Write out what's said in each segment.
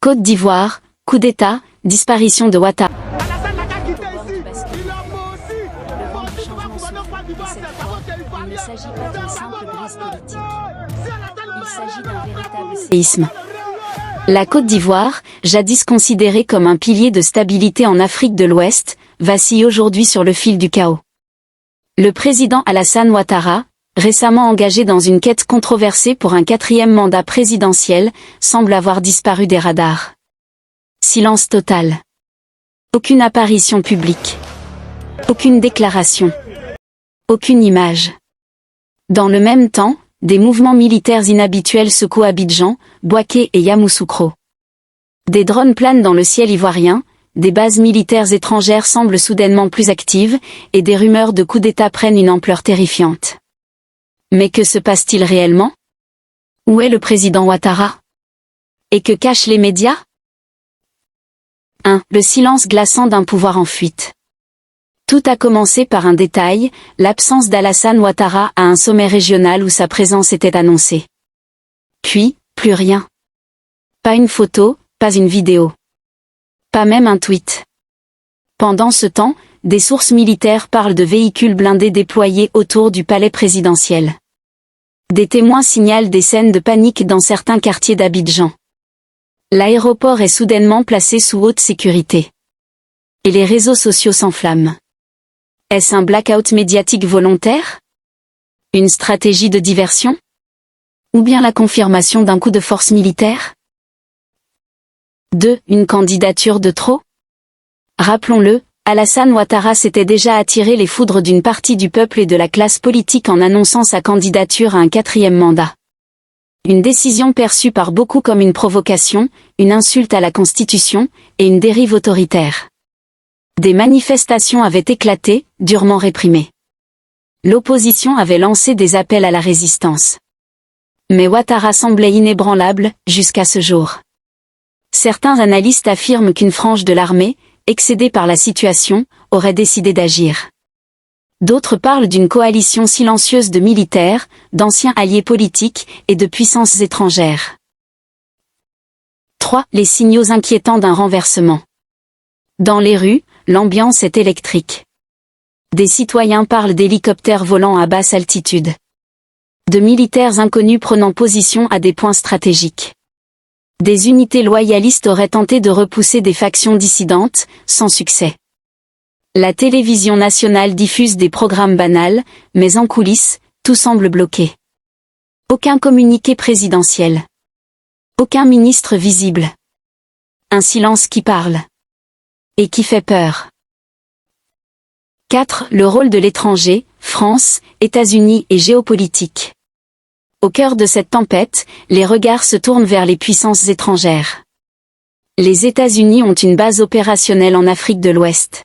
Côte d'Ivoire, coup d'État, disparition de Ouattara. Il ne s'agit pas d'une simple brise politique. Il s'agit d'un véritable séisme. La Côte d'Ivoire, jadis considérée comme un pilier de stabilité en Afrique de l'Ouest, vacille aujourd'hui sur le fil du chaos. Le président Alassane Ouattara, récemment engagé dans une quête controversée pour un 4e mandat présidentiel, semble avoir disparu des radars. Silence total. Aucune apparition publique. Aucune déclaration. Aucune image. Dans le même temps, des mouvements militaires inhabituels secouent Abidjan, Bouaké et Yamoussoukro. Des drones planent dans le ciel ivoirien, des bases militaires étrangères semblent soudainement plus actives, et des rumeurs de coup d'État prennent une ampleur terrifiante. Mais que se passe-t-il réellement? Où est le président Ouattara? Et que cachent les médias? 1. Le silence glaçant d'un pouvoir en fuite. Tout a commencé par un détail, l'absence d'Alassane Ouattara à un sommet régional où sa présence était annoncée. Puis, plus rien. Pas une photo, pas une vidéo. Pas même un tweet. Pendant ce temps, des sources militaires parlent de véhicules blindés déployés autour du palais présidentiel. Des témoins signalent des scènes de panique dans certains quartiers d'Abidjan. L'aéroport est soudainement placé sous haute sécurité. Et les réseaux sociaux s'enflamment. Est-ce un blackout médiatique volontaire? Une stratégie de diversion? Ou bien la confirmation d'un coup de force militaire? 2. Une candidature de trop? Rappelons-le, Alassane Ouattara s'était déjà attiré les foudres d'une partie du peuple et de la classe politique en annonçant sa candidature à un 4e mandat. Une décision perçue par beaucoup comme une provocation, une insulte à la Constitution, et une dérive autoritaire. Des manifestations avaient éclaté, durement réprimées. L'opposition avait lancé des appels à la résistance. Mais Ouattara semblait inébranlable, jusqu'à ce jour. Certains analystes affirment qu'une frange de l'armée, excédée par la situation, aurait décidé d'agir. D'autres parlent d'une coalition silencieuse de militaires, d'anciens alliés politiques et de puissances étrangères. 3. Les signaux inquiétants d'un renversement. Dans les rues, l'ambiance est électrique. Des citoyens parlent d'hélicoptères volant à basse altitude. De militaires inconnus prenant position à des points stratégiques. Des unités loyalistes auraient tenté de repousser des factions dissidentes, sans succès. La télévision nationale diffuse des programmes banals, mais en coulisses, tout semble bloqué. Aucun communiqué présidentiel. Aucun ministre visible. Un silence qui parle. Et qui fait peur. 4. Le rôle de l'étranger, France, États-Unis et géopolitique. Au cœur de cette tempête, les regards se tournent vers les puissances étrangères. Les États-Unis ont une base opérationnelle en Afrique de l'Ouest.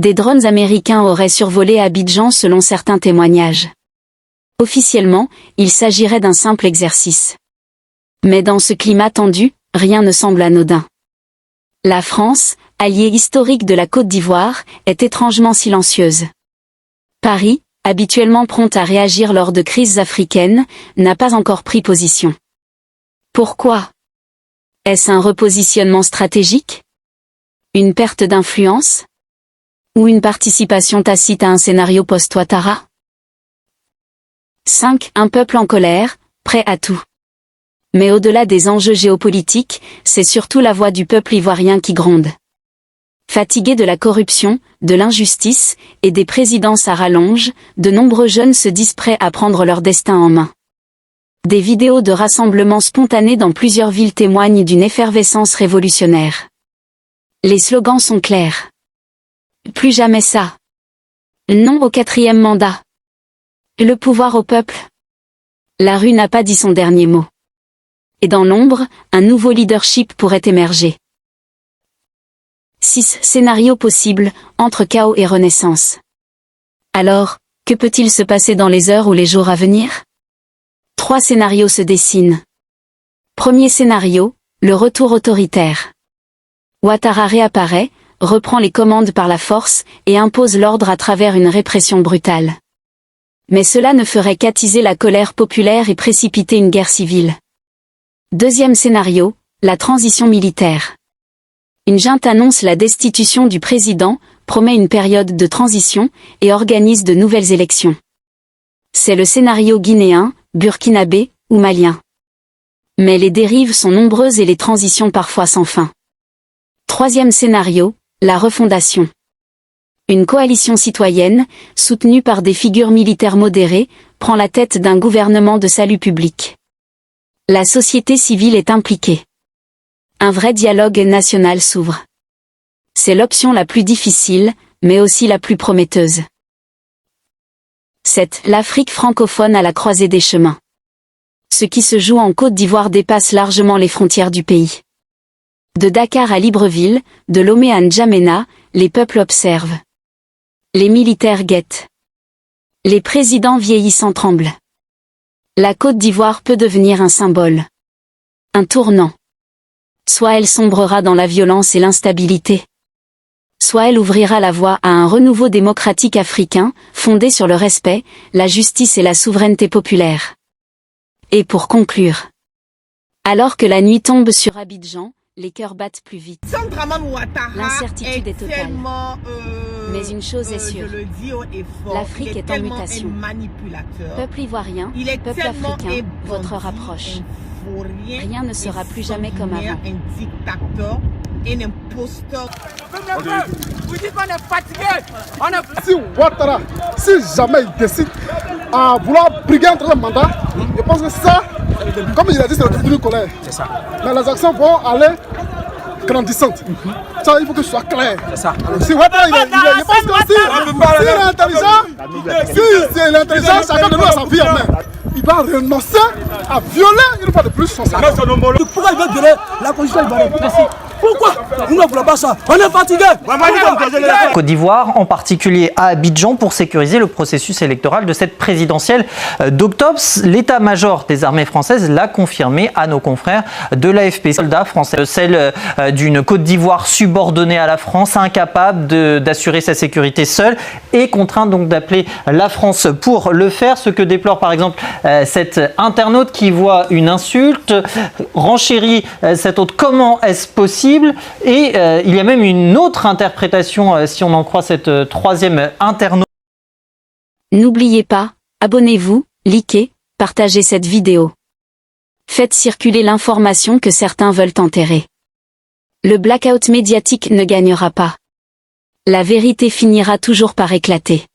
Des drones américains auraient survolé Abidjan selon certains témoignages. Officiellement, il s'agirait d'un simple exercice. Mais dans ce climat tendu, rien ne semble anodin. La France, alliée historique de la Côte d'Ivoire, est étrangement silencieuse. Paris, habituellement prompte à réagir lors de crises africaines, n'a pas encore pris position. Pourquoi? Est-ce un repositionnement stratégique? Une perte d'influence? Ou une participation tacite à un scénario post-Ouattara? 5. Un peuple en colère, prêt à tout. Mais au-delà des enjeux géopolitiques, c'est surtout la voix du peuple ivoirien qui gronde. Fatigués de la corruption, de l'injustice, et des présidences à rallonge, de nombreux jeunes se disent prêts à prendre leur destin en main. Des vidéos de rassemblements spontanés dans plusieurs villes témoignent d'une effervescence révolutionnaire. Les slogans sont clairs. Plus jamais ça. Non au 4e mandat. Le pouvoir au peuple. La rue n'a pas dit son dernier mot. Et dans l'ombre, un nouveau leadership pourrait émerger. 6. Scénario possible, entre chaos et renaissance. Alors, que peut-il se passer dans les heures ou les jours à venir? 3 scénarios se dessinent. Premier scénario, le retour autoritaire. Ouattara réapparaît, reprend les commandes par la force, et impose l'ordre à travers une répression brutale. Mais cela ne ferait qu'attiser la colère populaire et précipiter une guerre civile. Deuxième scénario, La transition militaire. Une junte annonce la destitution du président, promet une période de transition et organise de nouvelles élections. C'est le scénario guinéen, burkinabé ou malien. Mais les dérives sont nombreuses et les transitions parfois sans fin. Troisième scénario, la refondation. Une coalition citoyenne, soutenue par des figures militaires modérées, prend la tête d'un gouvernement de salut public. La société civile est impliquée. Un vrai dialogue national s'ouvre. C'est l'option la plus difficile, mais aussi la plus prometteuse. 7. L'Afrique francophone à la croisée des chemins. Ce qui se joue en Côte d'Ivoire dépasse largement les frontières du pays. De Dakar à Libreville, de Lomé à N'Djamena, les peuples observent. Les militaires guettent. Les présidents vieillissants tremblent. La Côte d'Ivoire peut devenir un symbole. Un tournant. Soit elle sombrera dans la violence et l'instabilité. Soit elle ouvrira la voie à un renouveau démocratique africain, fondé sur le respect, la justice et la souveraineté populaire. Et pour conclure. Alors que la nuit tombe sur Abidjan, les cœurs battent plus vite. L'incertitude est totale. Mais une chose est sûre. L'Afrique est en mutation. Peuple ivoirien, peuple africain, votre heure approche. Rien ne sera plus jamais comme avant. Un imposteur. Vous dites qu'on est fatigué. Si Ouattara, si jamais il décide à vouloir briguer un troisième mandat, je pense que ça, comme il a dit, c'est le début d'une colère. C'est ça. Mais les actions vont aller grandissantes. Ça, il faut que ce soit clair. C'est ça. Alors, si Ouattara, je pense que s'il est intelligent, s'il est intelligent, chacun de nous a sa vie en main. Il va renoncer à violer une fois de plus son salaire. Pourquoi il veut violer la position ivoirienne? Merci. Pourquoi? Nous ne voulons pas ça. On est fatigué. Côte d'Ivoire, en particulier à Abidjan, pour sécuriser le processus électoral de cette présidentielle d'octobre. L'état-major des armées françaises l'a confirmé à nos confrères de l'AFP. Soldats français, celle d'une Côte d'Ivoire subordonnée à la France, incapable d'assurer sa sécurité seule et contrainte donc d'appeler la France pour le faire. Ce que déplore par exemple cet internaute qui voit une insulte, renchérit cet autre. Comment est-ce possible? Et il y a même une autre interprétation, si on en croit cette troisième internaute. N'oubliez pas, abonnez-vous, likez, partagez cette vidéo. Faites circuler l'information que certains veulent enterrer. Le blackout médiatique ne gagnera pas. La vérité finira toujours par éclater.